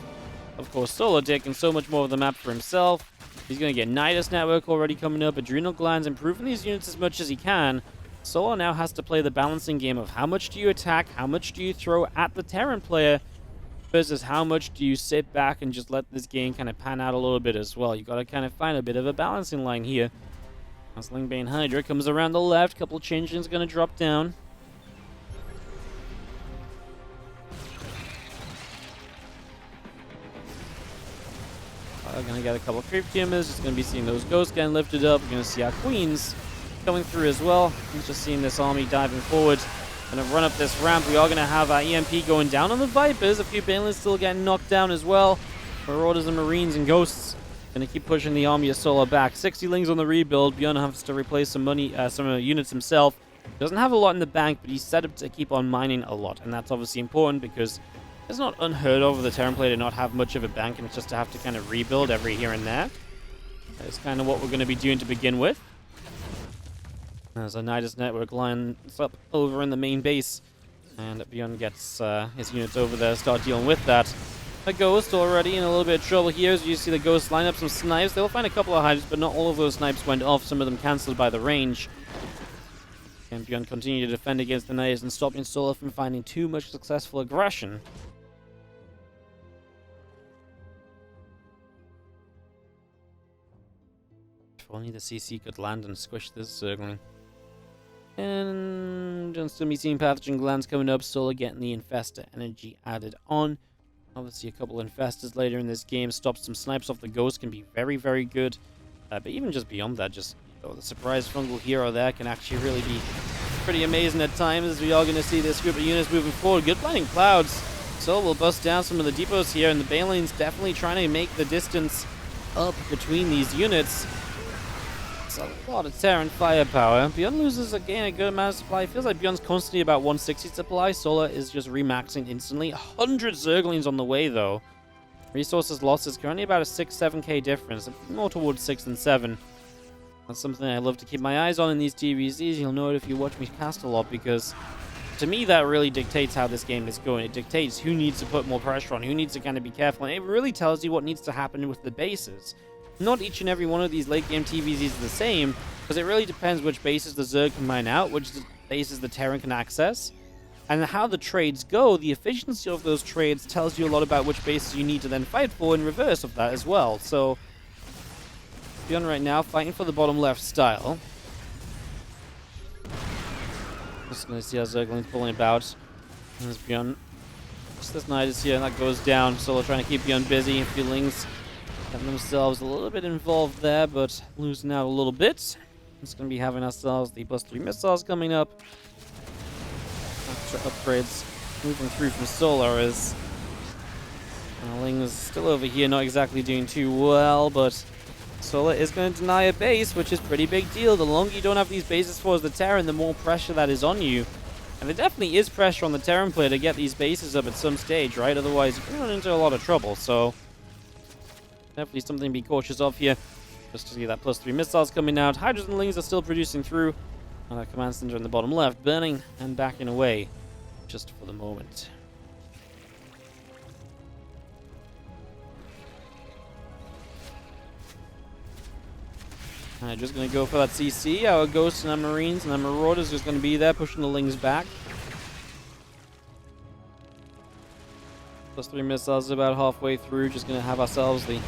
of course, Solar taking so much more of the map for himself. He's going to get Nidus Network already coming up. Adrenal Glands, improving these units as much as he can. Solar now has to play the balancing game of how much do you attack, how much do you throw at the Terran player, versus how much do you sit back and just let this game kind of pan out a little bit as well. You got to kind of find a bit of a balancing line here. As Lingbane Hydra comes around the left, couple changelings going to drop down. Going to get a couple of creep tumors. Just going to be seeing those ghosts getting lifted up. We're going to see our queens coming through as well. He's just seeing this army diving forward. Going to run up this ramp. We are going to have our EMP going down on the Vipers. A few Banelings still getting knocked down as well. Marauders and Marines and Ghosts going to keep pushing the army of Solar back. 60 lings on the rebuild. ByuN has to replace some units himself. Doesn't have a lot in the bank, but he's set up to keep on mining a lot. And that's obviously important, because it's not unheard of for the Terran player to not have much of a bank and just to have to kind of rebuild every here and there. That's kind of what we're going to be doing to begin with. As a Nidus Network lines up over in the main base, and ByuN gets his units over there, start dealing with that. A Ghost already in a little bit of trouble here. As you see the Ghost line up some snipes. They'll find a couple of Hydras, but not all of those snipes went off. Some of them cancelled by the range. And ByuN continue to defend against the Nidus and stopping Solar from finding too much successful aggression. If only the CC could land and squish this circling. And don't still be seeing Pathogen Glands coming up. Solar getting the Infestor energy added on. Obviously, a couple of Infestors later in this game. Stop some snipes off the Ghost can be very, very good. But even just beyond that, just the surprise fungal hero there can actually really be pretty amazing at times, as we are going to see this group of units moving forward. Good Blinding Clouds. So we'll bust down some of the depots here, and the Banelings definitely trying to make the distance up between these units. It's a lot of Terran firepower. ByuN loses again a good amount of supply. It feels like ByuN's constantly about 160 supply. Solar is just remaxing instantly. 100 Zerglings on the way, though. Resources lost is currently about a 6-7k difference. More towards 6 than 7. That's something I love to keep my eyes on in these TvZs. You'll know it if you watch me cast a lot, because to me that really dictates how this game is going. It dictates who needs to put more pressure on, who needs to kind of be careful, and it really tells you what needs to happen with the bases. Not each and every one of these late game TvZs is the same, because it really depends which bases the Zerg can mine out, which bases the Terran can access, and how the trades go. The efficiency of those trades tells you a lot about which bases you need to then fight for in reverse of that as well. So ByuN right now fighting for the bottom left style. Just gonna see how Zergling's pulling about. There's ByuN. Just this knight is here, and that goes down. Solo trying to keep ByuN busy. A few Lings getting themselves a little bit involved there, but losing out a little bit. It's gonna be having ourselves the +3 missiles coming up. Extra upgrades moving through from Solar as Ling is still over here, not exactly doing too well, but Solar is going to deny a base, which is a pretty big deal. The longer you don't have these bases for as the Terran, the more pressure that is on you. And there definitely is pressure on the Terran player to get these bases up at some stage, right? Otherwise, you can run into a lot of trouble, so definitely something to be cautious of here. Just to see that +3 missiles coming out. Hydras and Lings are still producing through. And that command center in the bottom left, burning and backing away just for the moment. Alright, just going to go for that CC. Our Ghosts and our Marines and our Marauders just going to be there, pushing the Lings back. +3 missiles about halfway through. Just going to have ourselves the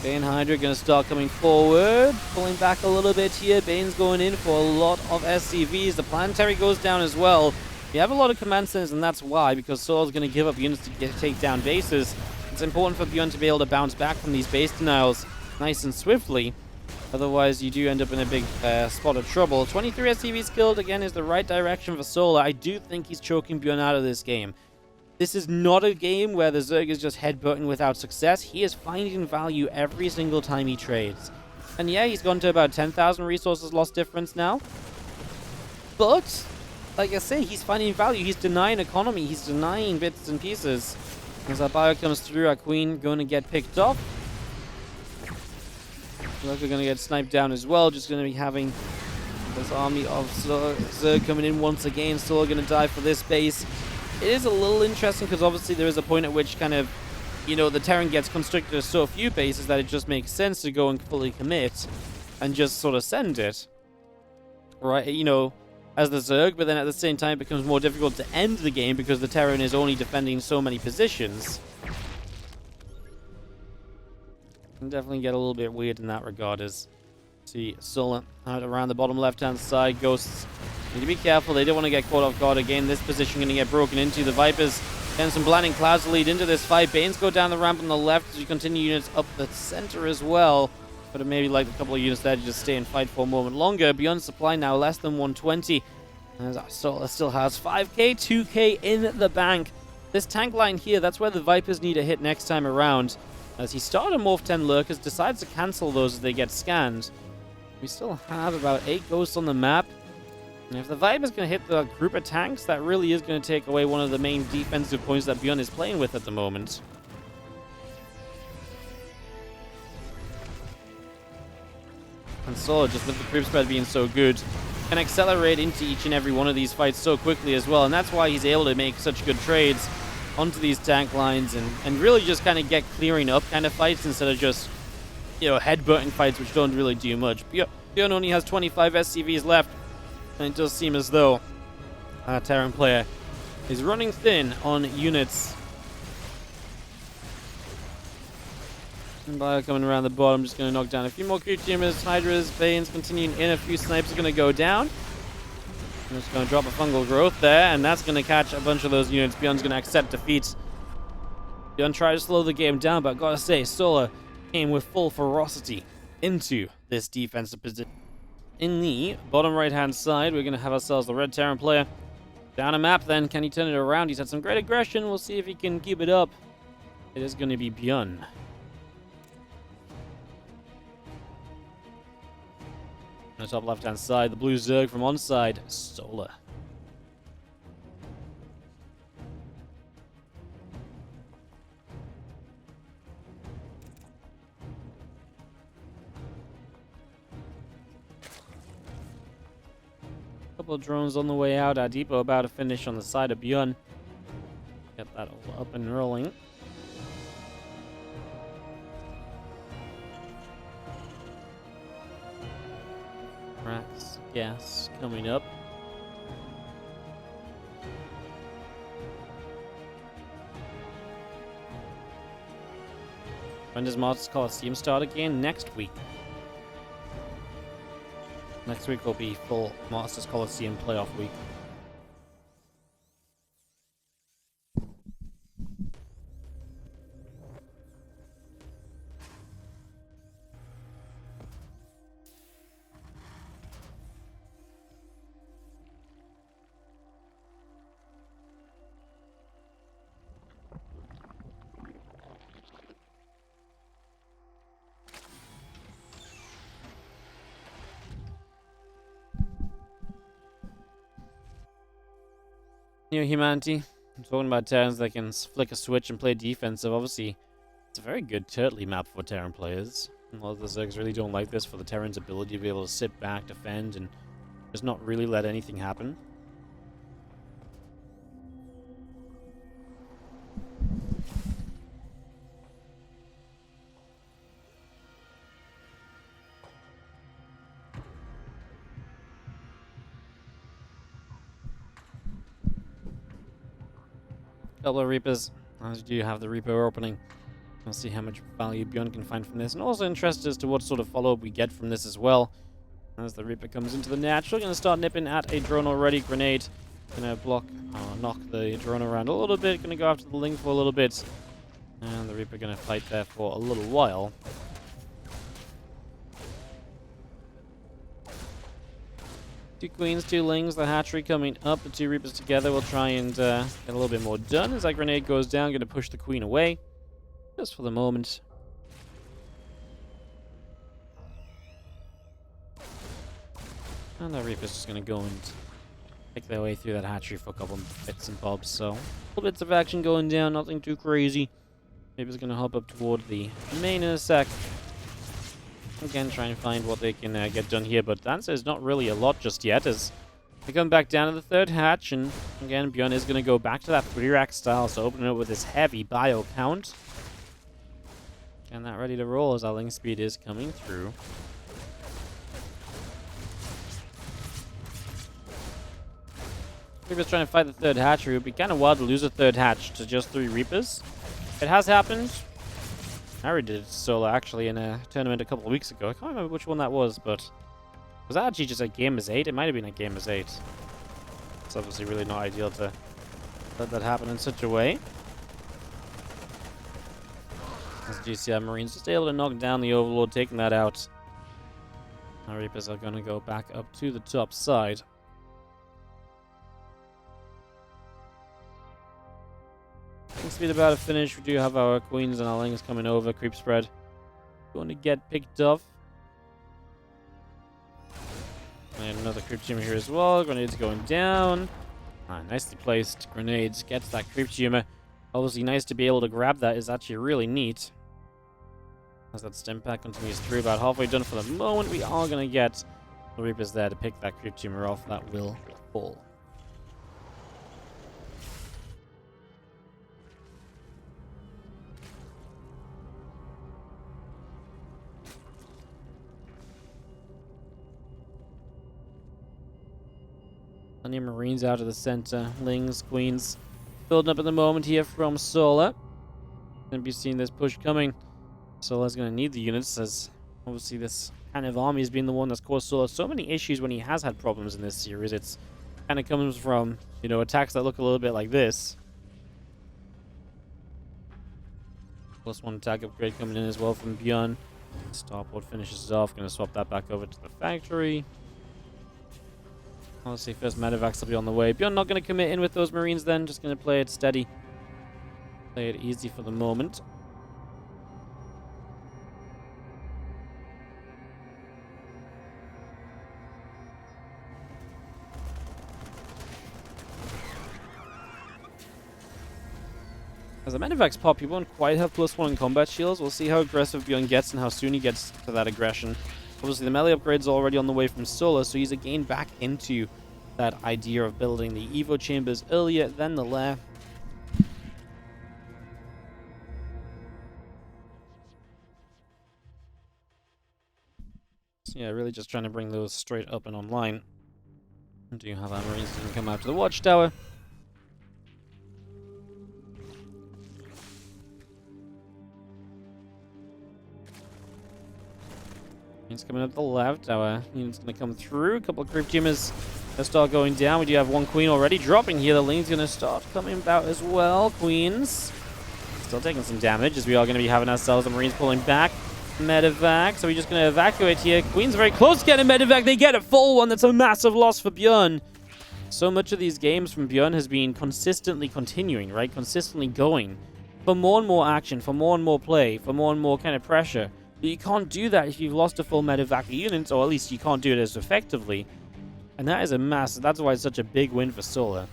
Bane Hydra going to start coming forward, pulling back a little bit here. Bane's going in for a lot of SCVs. The Planetary goes down as well. You have a lot of command centers, and that's why, because Solar's going to give up units to take down bases. It's important for ByuN to be able to bounce back from these base denials nice and swiftly. Otherwise, you do end up in a big spot of trouble. 23 SCVs killed, again, is the right direction for Solar. I do think he's choking ByuN out of this game. This is not a game where the Zerg is just headbutting without success. He is finding value every single time he trades. And yeah, he's gone to about 10,000 resources lost difference now. But, like I say, he's finding value. He's denying economy. He's denying bits and pieces. As our bio comes through, our Queen going to get picked off. Look, we're going to get sniped down as well. Just going to be having this army of Zerg coming in once again. Still going to die for this base. It is a little interesting because obviously there is a point at which kind of, you know, the Terran gets constricted to so few bases that it just makes sense to go and fully commit and just sort of send it. Right, you know, as the Zerg, but then at the same time it becomes more difficult to end the game because the Terran is only defending so many positions. Can definitely get a little bit weird in that regard as see Solar out around the bottom left-hand side. Ghosts need to be careful. They don't want to get caught off guard again. This position going to get broken into. The Vipers and some blinding clouds to lead into this fight. Banes go down the ramp on the left as you continue units up the center as well. But it maybe like a couple of units there to just stay and fight for a moment longer. ByuN supply now less than 120. As Solar still has 5k, 2k in the bank. This tank line here, that's where the Vipers need a hit next time around. As he started Morph 10 Lurkers, decides to cancel those as they get scanned. We still have about 8 Ghosts on the map. And if the Viper's going to hit the group of tanks, that really is going to take away one of the main defensive points that ByuN is playing with at the moment. And Solar, just with the group spread being so good, can accelerate into each and every one of these fights so quickly as well. And that's why he's able to make such good trades onto these tank lines and really just kind of get clearing up kind of fights instead of just, you know, headbutting fights which don't really do much. ByuN only has 25 SCVs left. And it does seem as though our Terran player is running thin on units. And Bio coming around the bottom, just going to knock down a few more creep tumors. Hydras, Banes continuing in. A few snipes are going to go down. I'm just going to drop a fungal growth there, and that's going to catch a bunch of those units. ByuN's going to accept defeat. ByuN tried to slow the game down, but gotta say, Solar came with full ferocity into this defensive position. In the bottom right-hand side, we're going to have ourselves the red Terran player. Down a map then. Can he turn it around? He's had some great aggression. We'll see if he can keep it up. It is going to be ByuN. On the top left-hand side, the blue Zerg from onside, Solar. Couple of drones on the way out. Our depot about to finish on the side of ByuN. Get that all up and rolling. Rats, gas coming up. When does Masters Coliseum start again? Next week. Next week will be full Masters Coliseum playoff week. You know, humanity. I'm talking about Terrans that can flick a switch and play defensive. Obviously, it's a very good turtley map for Terran players. A lot of the Zergs really don't like this for the Terran's ability to be able to sit back, defend, and just not really let anything happen. Couple of Reapers, as you do have the Reaper opening. We'll see how much value ByuN can find from this. And also interested as to what sort of follow-up we get from this as well. As the Reaper comes into the natural, going to start nipping at a drone already. Grenade, going to knock the drone around a little bit. Going to go after the Link for a little bit. And the Reaper going to fight there for a little while. Two Queens, two Lings, the hatchery coming up. The two Reapers together will try and get a little bit more done. As that grenade goes down, going to push the Queen away. Just for the moment. And the Reaper's just going to go and pick their way through that hatchery for a couple of bits and bobs. So, little bits of action going down, nothing too crazy. Reaper's going to hop up toward the main in a sec. Again, try and find what they can get done here, but the answer is not really a lot just yet, as they come back down to the third hatch, and again, ByuN is going to go back to that 3-rack style, so open it with this heavy bio count. And that ready to roll as our link speed is coming through. Reaper's trying to fight the third hatchery. It would be kind of wild to lose a third hatch to just 3 Reapers. It has happened. Harry did solo actually in a tournament a couple of weeks ago. I can't remember which one that was, but was that actually just a game as 8? It might have been a game as 8. It's obviously really not ideal to let that happen in such a way. As GCI Marines just able to knock down the Overlord, taking that out. Our Reapers are going to go back up to the top side. Speed about to finish. We do have our Queens and our Lings coming over. Creep spread going to get picked off. And another creep tumor here as well. Grenades going down. Nicely placed. Grenades gets that creep tumor. Obviously nice to be able to grab that. Is actually really neat. As that stim pack continues through, about halfway done for the moment. We are going to get the Reapers there to pick that creep tumor off. That will fall. Plenty of Marines out of the center. Lings, Queens. Building up at the moment here from Solar. Going to be seeing this push coming. Solar's going to need the units, as obviously this kind of army has been the one that's caused Solar so many issues when he has had problems in this series. It's kind of comes from, you know, attacks that look a little bit like this. +1 attack upgrade coming in as well from ByuN. Starport finishes off. Going to swap that back over to the factory. Honestly, first medevacs will be on the way. ByuN not going to commit in with those Marines then. Just going to play it steady. Play it easy for the moment. As the Medivacs pop, he won't quite have +1 in combat shields. We'll see how aggressive ByuN gets and how soon he gets to that aggression. Obviously, the melee upgrade's already on the way from Solar, so he's again back into that idea of building the Evo chambers earlier than the lair. So yeah, really just trying to bring those straight up and online. Do you have our Marines didn't come out to the watchtower? He's coming up the left. Our unit's going to come through. A couple of creep jammers that start going down. We do have one queen already dropping here. The lane's going to start coming about as well. Queens still taking some damage as we are going to be having ourselves the Marines pulling back. Medevac. So we're just going to evacuate here. Queen's very close to getting a Medevac. They get a full one. That's a massive loss for ByuN. So much of these games from ByuN has been consistently continuing, right? Consistently going for more and more action, for more and more play, for more and more kind of pressure. But you can't do that if you've lost a full Medevac unit, or at least you can't do it as effectively. And that is a massive. That's why it's such a big win for Solar.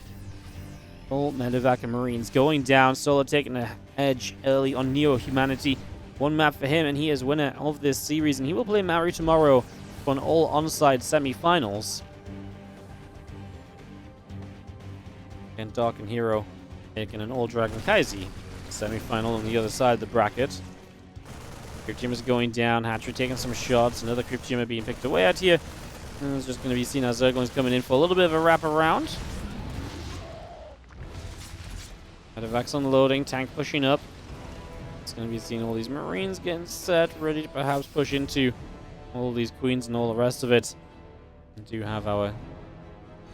Full Medevac and Marines going down. Solar taking the edge early on Neo Humanity. One map for him, and he is winner of this series. And he will play Maori tomorrow for an all-onside semi-finals. And Dark and Hero taking an all-Dragon Kaisi semi-final on the other side of the bracket. Crypt Jammer's going down. Hatchery taking some shots. Another Crypt Jammer being picked away out here. And it's just going to be seen as Zergling's coming in for a little bit of a wraparound. Medevac's unloading. Tank pushing up. It's going to be seeing all these Marines getting set. Ready to perhaps push into all these Queens and all the rest of it. We do have our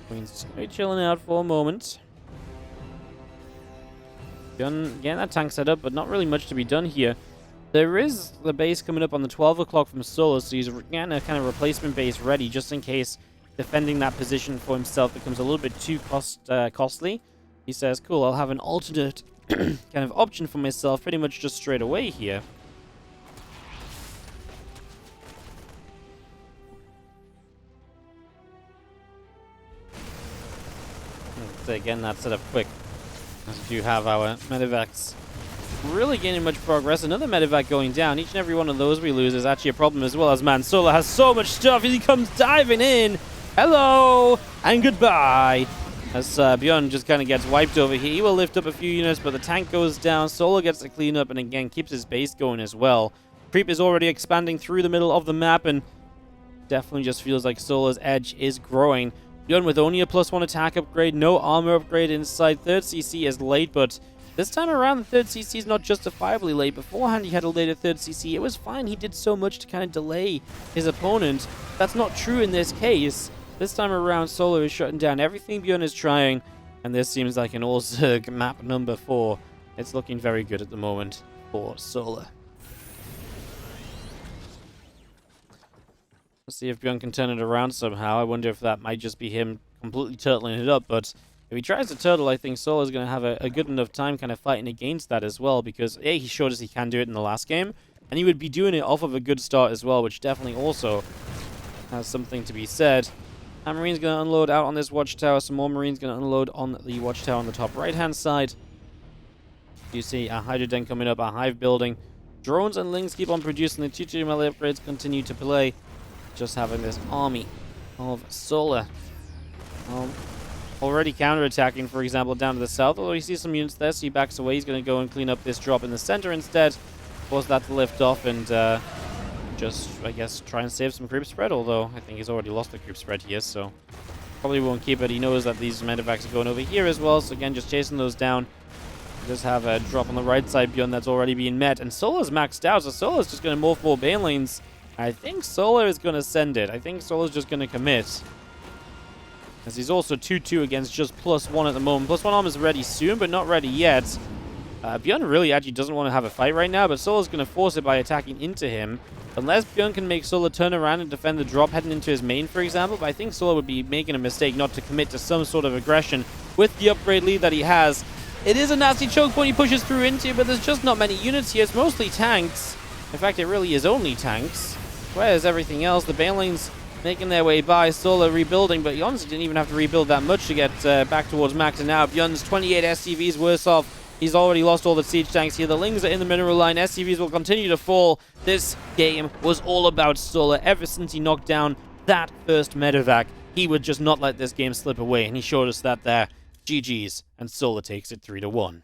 Queens just chilling out for a moment. ByuN getting that tank set up, but not really much to be done here. There is the base coming up on the 12 o'clock from Solar, so he's getting a kind of replacement base ready just in case defending that position for himself becomes a little bit too costly. He says, cool, I'll have an alternate kind of option for myself pretty much just straight away here. So again, that set up quick. As we do have our Medevacs really gaining much progress. Another Medevac going down. Each and every one of those we lose is actually a problem as well, as man Solar has so much stuff. He comes diving in. Hello and goodbye. As ByuN just kind of gets wiped over here. He will lift up a few units, but the tank goes down. Solar gets to clean up and again keeps his base going as well. Creep is already expanding through the middle of the map and definitely just feels like Solar's edge is growing. ByuN with only a +1 attack upgrade, no armor upgrade inside. 3rd CC is late, but this time around, the 3rd CC is not justifiably late. Beforehand, he had a later 3rd CC. It was fine. He did so much to kind of delay his opponent. That's not true in this case. This time around, Solar is shutting down everything ByuN is trying, and this seems like an all-Zerg map number 4. It's looking very good at the moment for Solar. Let's see if ByuN can turn it around somehow. I wonder if that might just be him completely turtling it up, but if he tries to turtle, I think Solar's going to have a good enough time kind of fighting against that as well, because A, he showed us he can do it in the last game, and he would be doing it off of a good start as well, which definitely also has something to be said. And Marine's going to unload out on this watchtower. Some more Marines going to unload on the watchtower on the top right-hand side. You see a Hydra Den coming up, a Hive building. Drones and Lings keep on producing. The 2 melee upgrades continue to play. Just having this army of Solar. Already counterattacking, for example, down to the south. Although he sees some units there, so he backs away. He's going to go and clean up this drop in the center instead. Force that to lift off and just, I guess, try and save some creep spread. Although I think he's already lost the creep spread here, so probably won't keep it. He knows that these Medevacs are going over here as well. So again, just chasing those down. Just have a drop on the right side ByuN that's already being met. And Solar's maxed out, so Solar's just going to morph more Bane lanes. I think Solar is going to send it. I think Solar's just going to commit. As he's also 2-2 against just +1 at the moment. +1 armor is ready soon, but not ready yet. ByuN really actually doesn't want to have a fight right now, but Solar's going to force it by attacking into him. Unless ByuN can make Solar turn around and defend the drop heading into his main, for example. But I think Solar would be making a mistake not to commit to some sort of aggression with the upgrade lead that he has. It is a nasty choke point he pushes through into, but there's just not many units here. It's mostly tanks. In fact, it really is only tanks. Whereas everything else, the Bane lanes making their way by, Solar rebuilding, but he honestly didn't even have to rebuild that much to get back towards max. And now ByuN's 28 SCVs worse off He's already lost all the siege tanks here. The Lings are in the mineral line. SCVs will continue to fall. This game was all about Solar ever since he knocked down that first medevac. He would just not let this game slip away, and he showed us that there. GG's, and Solar takes it 3-1.